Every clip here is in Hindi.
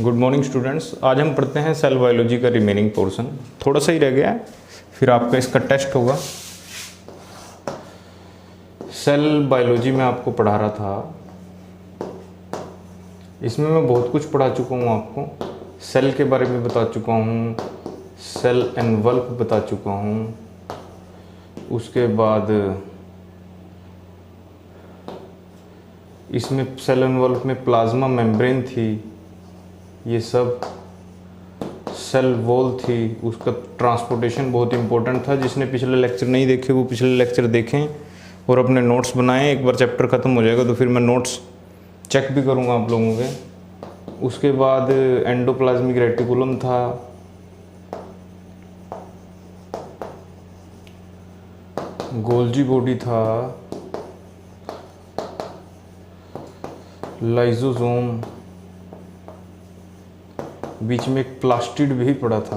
Good morning students. आज हम पढ़ते हैं सेल बायोलॉजी का रिमेनिंग पोर्शन। थोड़ा सा ही रह गया है, फिर आपका इसका टेस्ट होगा। सेल बायोलॉजी में आपको पढ़ा रहा था, इसमें मैं बहुत कुछ पढ़ा चुका हूँ आपको। सेल के बारे में बता चुका हूँ, सेल एनवल्प बता चुका हूँ, उसके बाद इसमें सेल एनवल्प में प्लाज्मा मेम्ब्रेन थी, ये सब सेल वॉल थी, उसका ट्रांसपोर्टेशन बहुत इंपॉर्टेंट था। जिसने पिछले लेक्चर नहीं देखे वो पिछले लेक्चर देखें और अपने नोट्स बनाएं। एक बार चैप्टर ख़त्म हो जाएगा तो फिर मैं नोट्स चेक भी करूँगा आप लोगों के। उसके बाद एंडोप्लाज्मिक रेटिकुलम था, गोल्जी बॉडी था, लाइसोसोम, बीच में एक प्लास्टिड भी पड़ा था।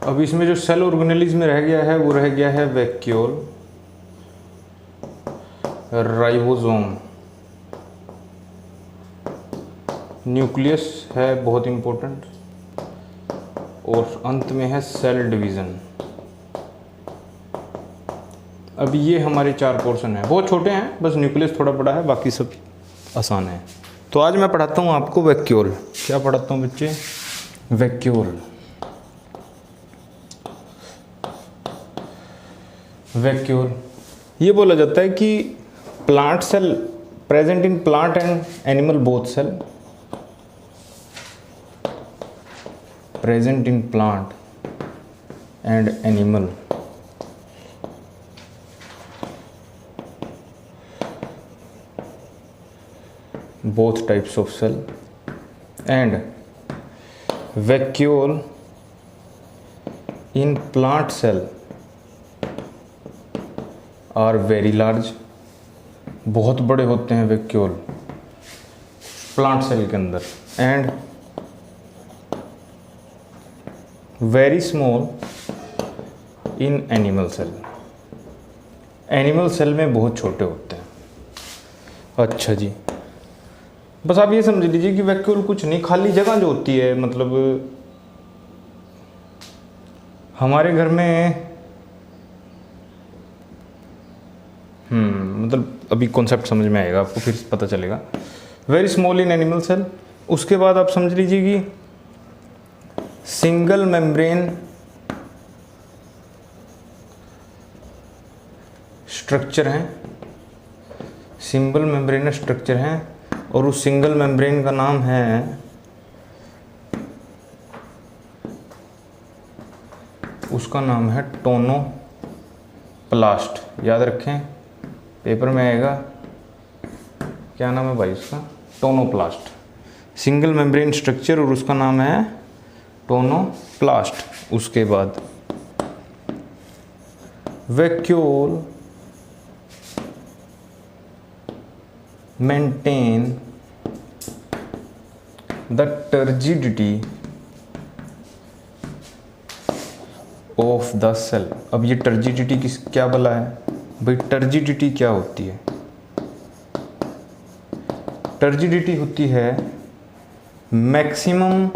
अब इसमें जो सेल ऑर्गेनेलिज में रह गया है वो रह गया है वैक्यूल, राइबोसोम, न्यूक्लियस है बहुत इंपॉर्टेंट, और अंत में है सेल डिवीज़न। अब ये हमारे 4 पोर्शन हैं, बहुत छोटे हैं, बस न्यूक्लियस थोड़ा बड़ा है, बाकी सब आसान है। तो आज मैं पढ़ाता हूँ आपको वैक्यूल। क्या पढ़ाता हूँ बच्चे? वैक्यूल। वैक्यूल ये बोला जाता है कि plant cell present in plant and animal both cell, present in plant and animal both types of cell, and vacuole in plant cell are very large, बहुत बड़े होते हैं वैक्यूल प्लांट सेल के अंदर, and very small in animal cell, animal cell में बहुत छोटे होते हैं। अच्छा जी, बस आप ये समझ लीजिए कि वैक्यूल कुछ नहीं, खाली जगह जो होती है, मतलब हमारे घर में मतलब अभी कॉन्सेप्ट समझ में आएगा आपको, फिर पता चलेगा। Very small in animal cell. उसके बाद आप समझ लीजिए कि सिंगल मेम्ब्रेन स्ट्रक्चर हैं, सिंगल मेम्ब्रेन स्ट्रक्चर हैं, और उस सिंगल मेम्ब्रेन का नाम है, उसका नाम है टोनोप्लास्ट। याद रखें, पेपर में आएगा। क्या नाम है भाई उसका? टोनोप्लास्ट। सिंगल मेम्ब्रेन स्ट्रक्चर और उसका नाम है टोनोप्लास्ट। उसके बाद vacuole maintain the turgidity of the cell। अब ये टर्जिडिटी किस क्या बोला है भाई? टर्जिडिटी क्या होती है? टर्जिडिटी होती है maximum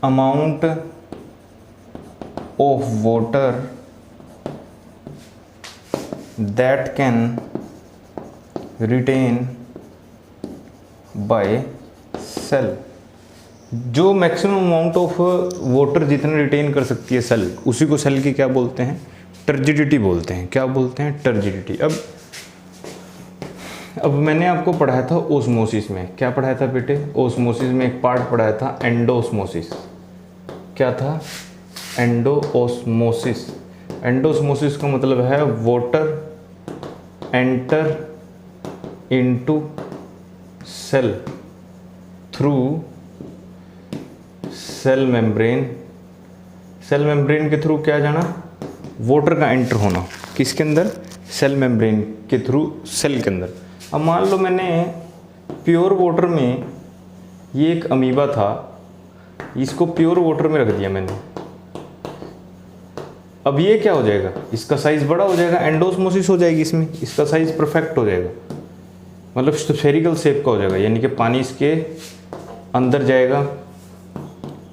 amount of water that can retain by cell. जो मैक्सिमम अमाउंट ऑफ वाटर जितना रिटेन कर सकती है सेल, उसी को सेल की क्या बोलते हैं? टर्जिडिटी बोलते हैं। क्या बोलते हैं? टर्जिडिटी। अब मैंने आपको पढ़ाया था ओस्मोसिस में। क्या पढ़ाया था बेटे? ओस्मोसिस में एक पार्ट पढ़ाया था एंडोस्मोसिस। क्या था? एंडोस्मोसिस। एंडोस्मोसिस का मतलब है water enter into cell through cell membrane। Cell membrane के थ्रू क्या जाना? वाटर का एंटर होना। किसके अंदर? सेल मेम्ब्रेन के थ्रू सेल के अंदर। अब मान लो मैंने प्योर वाटर में, ये एक अमीबा था, इसको प्योर वाटर में रख दिया मैंने। अब ये क्या हो जाएगा? इसका साइज बड़ा हो जाएगा, एंडोस्मोसिस हो जाएगी इसमें, इसका साइज परफेक्ट हो जाएगा। मतलब स्फेरिकल शेप का हो जाएगा, यानी कि पानी इसके अंदर जाएगा।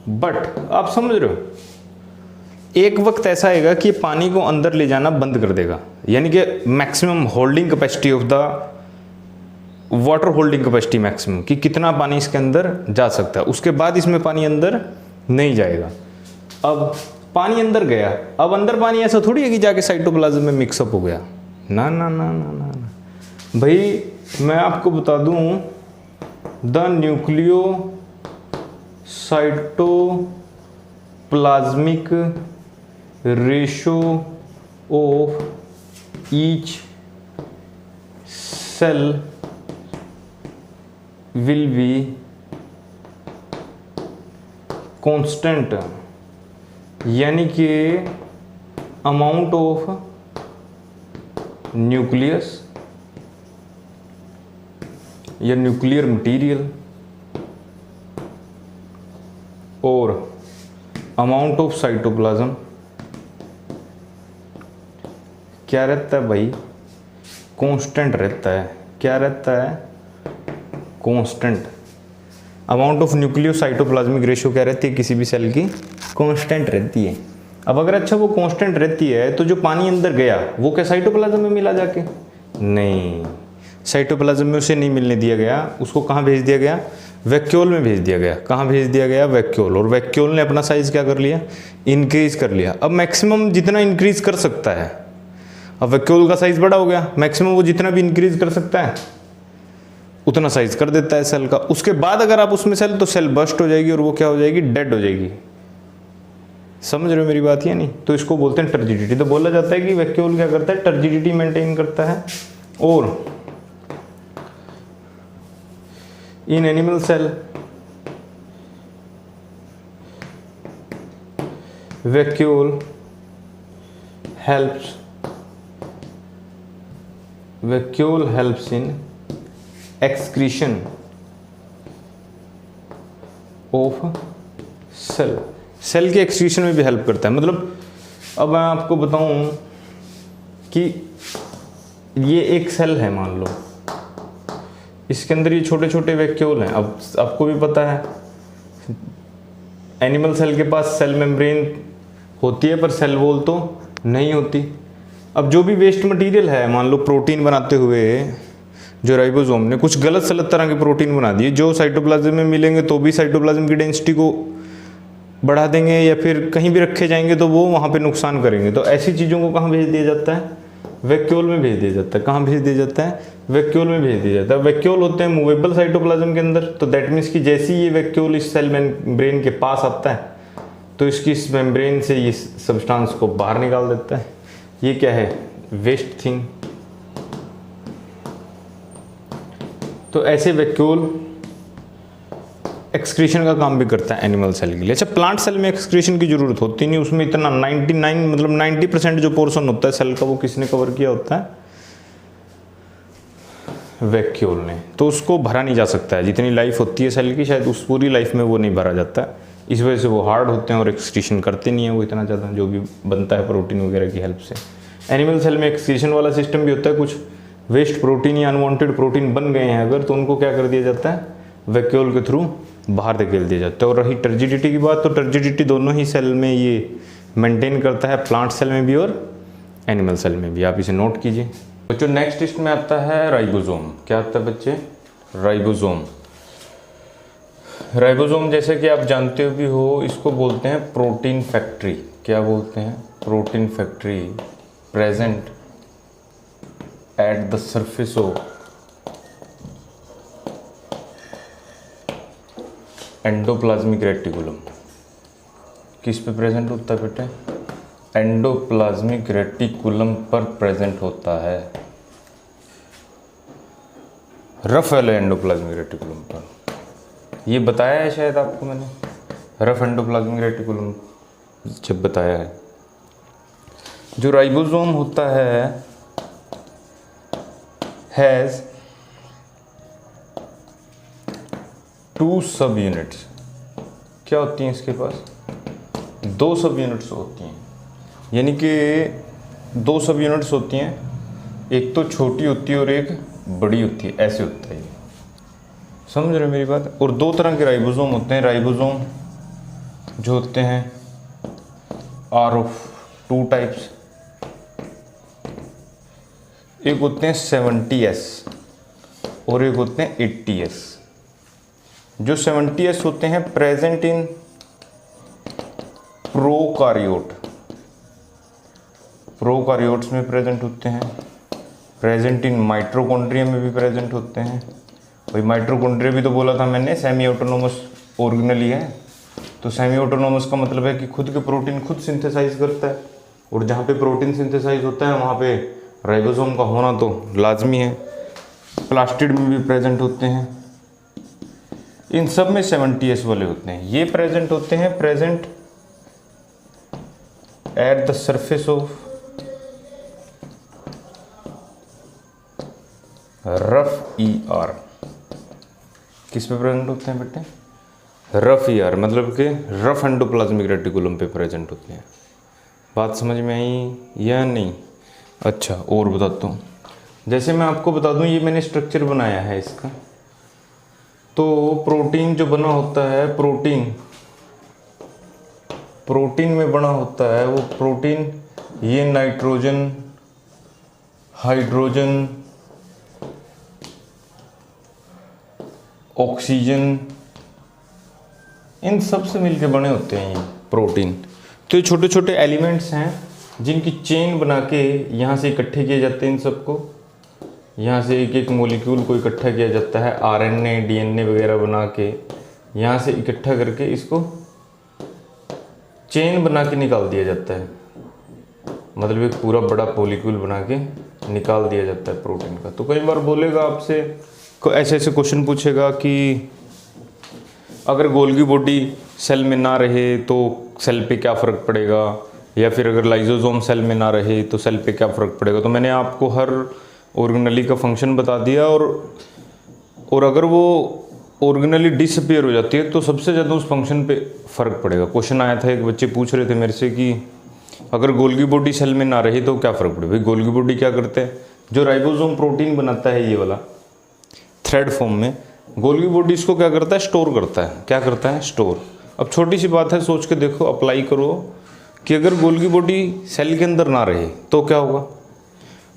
बट आप समझ रहे हो, एक वक्त ऐसा आएगा कि पानी को अंदर ले जाना बंद कर देगा, यानी कि maximum holding capacity of the water holding capacity maximum, कि कितना पानी इसके अंदर जा सकता है, उसके बाद इसमें पानी अंदर नहीं जाएगा। अब पानी अंदर गया, अब अंदर पानी ऐसा थोड़ी है कि जाके साइटोप्लाज्म में मिक्सअप हो गया, ना ना ना ना ना ना भाई, मैं आपको बता दूं, the nucleocytoplasmic ratio of each cell will be constant, यानी कि अमाउंट ऑफ न्यूक्लियस या न्यूक्लियर मटेरियल और अमाउंट ऑफ साइटोप्लाज्म क्या रहता है भाई, कांस्टेंट रहता है। क्या रहता है, constant. Amount of nucleo cytoplasmic ratio क्या रहती है किसी भी सेल की, कांस्टेंट रहती है। अब अगर अच्छा वो कांस्टेंट रहती है तो जो पानी अंदर गया वो क्या साइटोप्लाज्म में मिला जाके, नहीं, साइटोप्लाज्म में उसे नहीं मिलने दिया गया, उसको कहाँ भेज दिया गया, वैक्यूल में भेज दिया गया। कहाँ भेज दिया गया, वैक्यूल, और वैक्यूल ने अपना साइज क्या कर लिया, इंक्रीज कर लिया। अब मैक्सिमम जितना इंक्रीज कर सकता है, अब वैक्यूल का साइज बड़ा हो गया, मैक्सिमम वो जितना भी इंक्रीज कर सकता है उतना साइज कर देता है सेल का। उसके बाद अगर आप उसमें सेल, तो सेल बस्ट हो जाएगी और वो क्या हो जाएगी, डेड हो जाएगी। समझ रहे हो मेरी बात या नहीं? तो इसको बोलते हैं टर्जिडिटी। तो बोला जाता है कि वैक्यूल क्या करता है, टर्जिडिटी मेंटेन करता है। और in animal cell vacuole helps in excretion of cell के एक्सक्रीशन में भी हेल्प करता है। मतलब अब मैं आपको बताऊं कि ये एक सेल है, मान लो इसके अंदर ये छोटे छोटे वैक्यूल हैं। अब आपको भी पता है एनिमल सेल के पास सेल मेम्ब्रेन होती है पर सेल वॉल तो नहीं होती। अब जो भी वेस्ट मटेरियल है, मान लो प्रोटीन बनाते हुए जो राइबोसोम ने कुछ गलत सलत तरह के प्रोटीन बना दिए, जो साइटोप्लाज्म में मिलेंगे तो भी साइटोप्लाज्म की डेंसिटी को बढ़ा देंगे, या फिर कहीं भी रखे जाएंगे तो वो वहाँ पे नुकसान करेंगे। तो ऐसी चीज़ों को कहाँ भेज दिया जाता है, वैक्यूल में भेज दिया जाता है। कहाँ भेज दिया जाता है, वैक्यूल में भेज दिया जाता है। वैक्यूल होते हैं मूवेबल साइटोप्लाज्म के अंदर। तो दैट मीन्स कि जैसे ही ये वैक्यूल इस सेल मेम्ब्रेन के पास आता है तो इसकी इस मेम्ब्रेन से ये सब्सटेंस को बाहर निकाल देता है। ये क्या है, वेस्ट थिंग। तो ऐसे वैक्यूल एक्सक्रीशन का काम भी करता है एनिमल सेल के लिए। अच्छा, प्लांट सेल में एक्सक्रीशन की जरूरत होती नहीं, उसमें इतना 99 मतलब 90% जो पोर्शन होता है सेल का वो किसने कवर किया होता है, वैक्यूल ने। तो उसको भरा नहीं जा सकता है, जितनी लाइफ होती है सेल की शायद उस पूरी लाइफ में वो नहीं भरा जाता है। इस वजह से वो हार्ड होते हैं और एक्सक्रीशन करते नहीं है वो इतना ज़्यादा, जो भी बनता है प्रोटीन वगैरह की हेल्प से। एनिमल सेल में एक्सक्रीशन वाला सिस्टम भी होता है। कुछ वेस्ट प्रोटीन या अनवांटेड प्रोटीन बन गए हैं अगर, तो उनको क्या कर दिया जाता है, वैक्यूल के थ्रू बाहर धकेल दिया जाता है। और रही टर्जिडिटी की बात, तो टर्जिडिटी दोनों ही सेल में ये मेंटेन करता है, प्लांट सेल में भी और एनिमल सेल में भी। आप इसे नोट कीजिए बच्चों। नेक्स्ट लिस्ट में आता है राइबोसोम। क्या आता है बच्चे, राइबोसोम। राइबोसोम जैसे कि आप जानते हो भी हो, इसको बोलते हैं प्रोटीन फैक्ट्री। क्या बोलते हैं, protein factory present at the surface of endoplasmic reticulum. किस पे प्रेजेंट होता है बेटे, एंडोप्लाज्मिक रेटिकुलम पर प्रेजेंट होता है। रफ वाले एंडोप्लाज्मिक रेटिकुलम पर। ये बताया है शायद आपको मैंने, रफ एंडोप्लाज्मिक रेटिकुलम जब बताया है। जो राइबोसोम होता है हैज़ 2 सब यूनिट्स। क्या होती हैं इसके पास, 2 सब यूनिट्स होती हैं। यानी कि 2 सब यूनिट्स होती हैं, एक तो छोटी होती है और एक बड़ी होती है, ऐसे होता है ये, समझ रहे हो मेरी बात। और दो तरह के राइबोसोम होते हैं, राइबोसोम जो होते हैं आर ऑफ टू टाइप्स, एक होते हैं 70S और एक होते हैं 80S। जो 70S होते हैं प्रेजेंट इन प्रोकारियोट, प्रोकारियोट्स में प्रेजेंट होते हैं, प्रेजेंट इन माइटोकॉन्ड्रिया में भी प्रेजेंट होते हैं। भाई माइटोकॉन्ड्रिया भी तो बोला था मैंने सेमी ऑटोनोमस ऑर्गेनली है, तो सेमी ऑटोनोमस का मतलब है कि खुद के प्रोटीन खुद सिंथेसाइज करता है, और जहाँ पे प्रोटीन सिंथेसाइज होता है वहाँ पे राइबोसोम का होना तो लाजमी है। प्लास्टिड में भी प्रेजेंट होते हैं, इन सब में 70S वाले होते हैं। ये प्रेजेंट होते हैं present at the surface of rough ER। किस पे प्रेजेंट होते हैं बेटे? रफ ER, मतलब कि रफ एंडोप्लाज्मिक रेटिकुलम पे प्रेजेंट होते हैं। बात समझ में आई या नहीं? अच्छा, और बताता हूँ, जैसे मैं आपको बता दूँ, ये मैंने स्ट्रक्चर बनाया है इसका, तो प्रोटीन जो बना होता है, प्रोटीन में बना होता है वो प्रोटीन, ये नाइट्रोजन, हाइड्रोजन, ऑक्सीजन, इन सब से मिलके बने होते हैं ये प्रोटीन। तो ये छोटे छोटे एलिमेंट्स हैं जिनकी चेन बना के यहाँ से इकट्ठे किए जाते हैं। इन सबको यहाँ से एक एक मॉलिक्यूल को इकट्ठा किया जाता है, RNA DNA वगैरह बना के यहाँ से इकट्ठा करके इसको चेन बना के निकाल दिया जाता है, मतलब एक पूरा बड़ा मॉलिक्यूल बना के निकाल दिया जाता है प्रोटीन का। तो कई बार बोलेगा आपसे, ऐसे ऐसे क्वेश्चन पूछेगा कि अगर गोल्गी बॉडी सेल में ना रहे तो सेल पे क्या फ़र्क पड़ेगा, या फिर अगर लाइजोसोम सेल में ना रहे तो सेल पे क्या फ़र्क पड़ेगा। तो मैंने आपको हर ऑर्गेनली का फंक्शन बता दिया, और अगर वो ऑर्गेनली डिसअपीयर हो जाती है तो सबसे ज़्यादा उस फंक्शन पे फ़र्क पड़ेगा। क्वेश्चन आया था, एक बच्चे पूछ रहे थे मेरे से कि अगर गोल्गी बॉडी सेल में ना रही तो क्या फ़र्क पड़ेगा। भाई गोल्गी बॉडी क्या करते हैं, जो राइबोसोम प्रोटीन बनाता है ये वाला थ्रेड फॉर्म में, गोल्गी बॉडी इसको क्या करता है, स्टोर करता है। क्या करता है? स्टोर। अब छोटी सी बात है, सोच के देखो, अप्लाई करो कि अगर गोल्गी बॉडी सेल के अंदर ना रहे तो क्या होगा।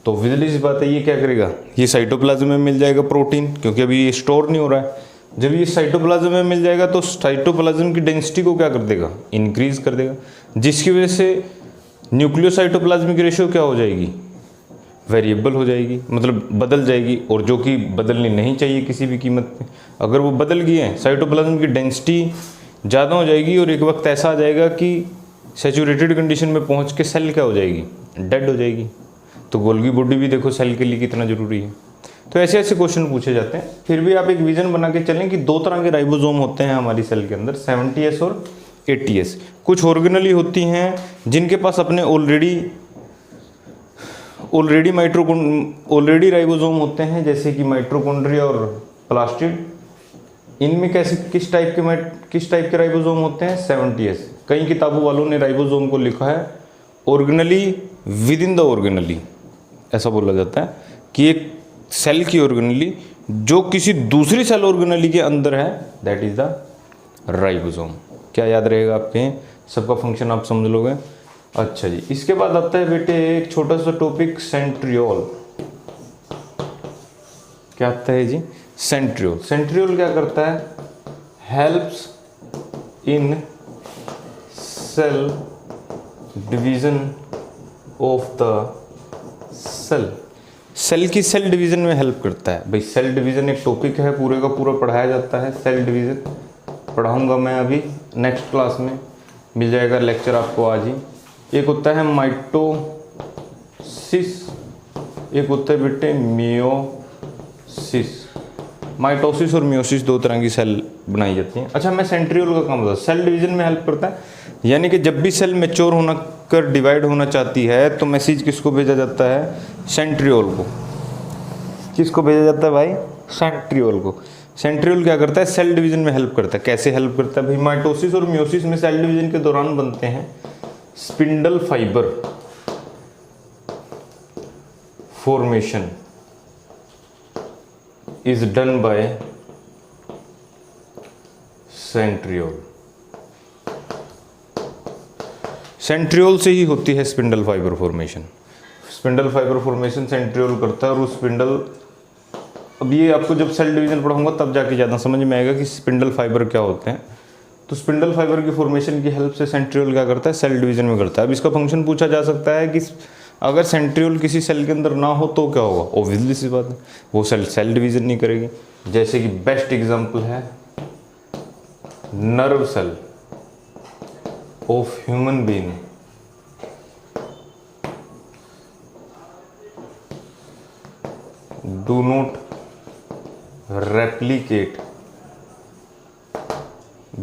तो विजली सी बात है, ये क्या करेगा, ये साइटोप्लाज्म में मिल जाएगा प्रोटीन, क्योंकि अभी ये स्टोर नहीं हो रहा है। जब ये साइटोप्लाज्म में मिल जाएगा तो साइटोप्लाज्म की डेंसिटी को क्या कर देगा, इंक्रीज कर देगा, जिसकी वजह से न्यूक्लियोसाइटोप्लाज्मिक रेशियो क्या हो जाएगी, वेरिएबल हो जाएगी, मतलब बदल जाएगी, और जो कि बदलनी नहीं चाहिए किसी भी कीमत पे। अगर वो बदल गई है, साइटोप्लाज्म की डेंसिटी ज़्यादा हो जाएगी, और एक वक्त ऐसा आ जाएगा कि सैचुरेटेड कंडीशन में पहुंच के सेल क्या हो जाएगी, डेड हो जाएगी। तो गोल्गी बॉडी भी देखो सेल के लिए कितना ज़रूरी है। तो ऐसे ऐसे क्वेश्चन पूछे जाते हैं। फिर भी आप एक विजन बना के चलें कि दो तरह के राइबोसोम होते हैं हमारी सेल के अंदर, 70S और 80S। कुछ ऑर्गेनली होती हैं जिनके पास अपने ऑलरेडी राइबोसोम होते हैं, जैसे कि माइटोकॉन्ड्रिया और प्लास्टिड। इनमें कैसे किस टाइप के राइबोसोम होते हैं, 70S। कई किताबों वालों ने राइबोसोम को लिखा है organelle with in the organelle, ऐसा बोला जाता है कि एक सेल की ऑर्गेनली जो किसी दूसरी सेल ऑर्गेनली के अंदर है, दैट इज द राइबोसोम। क्या याद रहेगा आपके, सबका फंक्शन आप समझ लोगे। अच्छा जी, इसके बाद आता है बेटे एक छोटा सा टॉपिक, सेंट्रियोल। क्या आता है जी, सेंट्रियोल। सेंट्रियोल क्या करता है, helps in cell division of the cell. Cell की सेल डिवीजन में हेल्प करता है। भाई सेल डिवीजन एक टॉपिक है, पूरे का पूरा पढ़ाया जाता है। सेल डिवीजन पढ़ाऊंगा मैं अभी नेक्स्ट क्लास में, मिल जाएगा लेक्चर आपको आज ही। एक होता है माइटोसिस, एक होता है बेटे मियोसिस। माइटोसिस और मियोसिस दो तरह की सेल बनाई जाती हैं। अच्छा, मैं सेंट्रियोल का काम बता, सेल डिवीजन में हेल्प करता है, यानी कि जब भी सेल मैच्योर होना कर डिवाइड होना चाहती है तो मैसेज किसको भेजा जाता है, सेंट्रियोल को। किसको भेजा जाता है भाई, सेंट्रियोल को। सेंट्रियोल क्या करता है, सेल डिवीजन में हेल्प करता है। कैसे हेल्प करता है भाई, माइटोसिस और मियोसिस में सेल डिवीजन के दौरान बनते हैं spindle fibre formation. Is done by centriole. Centriole से ही होती है spindle fibre formation. Spindle fibre formation centriole करता है और उस स्पिंडल, अब ये आपको जब सेल डिवीजन पढ़ाऊंगा तब जाके ज़्यादा समझ में आएगा कि स्पिंडल फाइबर क्या होते हैं। तो स्पिंडल फाइबर की फॉर्मेशन की हेल्प से सेंट्रियोल क्या करता है, सेल डिवीजन में करता है। अब इसका फंक्शन पूछा जा सकता है कि अगर सेंट्रियोल किसी सेल के अंदर ना हो तो क्या होगा। ऑब्वियसली सी बात है, वो सेल डिवीजन नहीं करेगी। जैसे कि बेस्ट एग्जांपल है nerve cell of human being. Do not replicate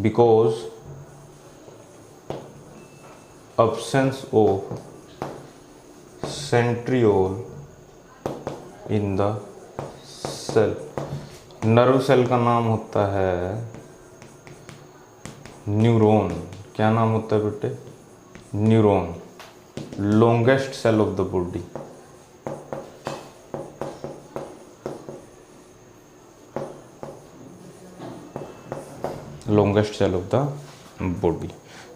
because absence of centriole in the cell। Nerve cell का नाम होता है न्यूरॉन। क्या नाम होता है बेटे, neuron. Longest cell of the body. Longest cell of the body.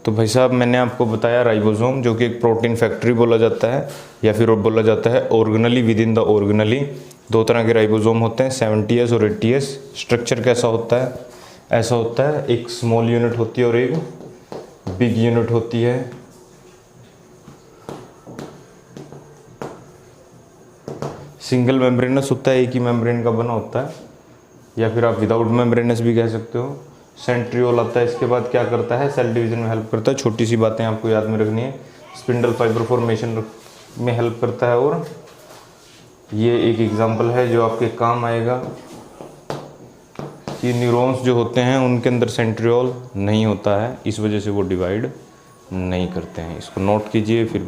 तो भाई साहब मैंने आपको बताया राइबोसोम, जो कि एक प्रोटीन फैक्ट्री बोला जाता है या फिर बोला जाता है organelle with in the organelle. दो तरह के राइबोसोम होते हैं, 70S और 80S। स्ट्रक्चर कैसा होता है, ऐसा होता है, एक स्मॉल यूनिट होती है और एक बिग यूनिट होती है। सिंगल मेम्ब्रेनस होता है, एक ही मेम्ब्रेन का बना होता है, या फिर आप विदाउट मेम्ब्रेनस भी कह सकते हो। सेंट्रियोल आता है, इसके बाद क्या करता है, सेल डिवीजन में हेल्प करता है। छोटी सी बातें आपको याद में रखनी है। स्पिंडल फाइबर फॉर्मेशन में हेल्प करता है, और ये एक एग्जांपल है जो आपके काम आएगा कि न्यूरॉन्स जो होते हैं उनके अंदर सेंट्रियोल नहीं होता है, इस वजह से वो डिवाइड नहीं करते हैं। इसको नोट कीजिए फिर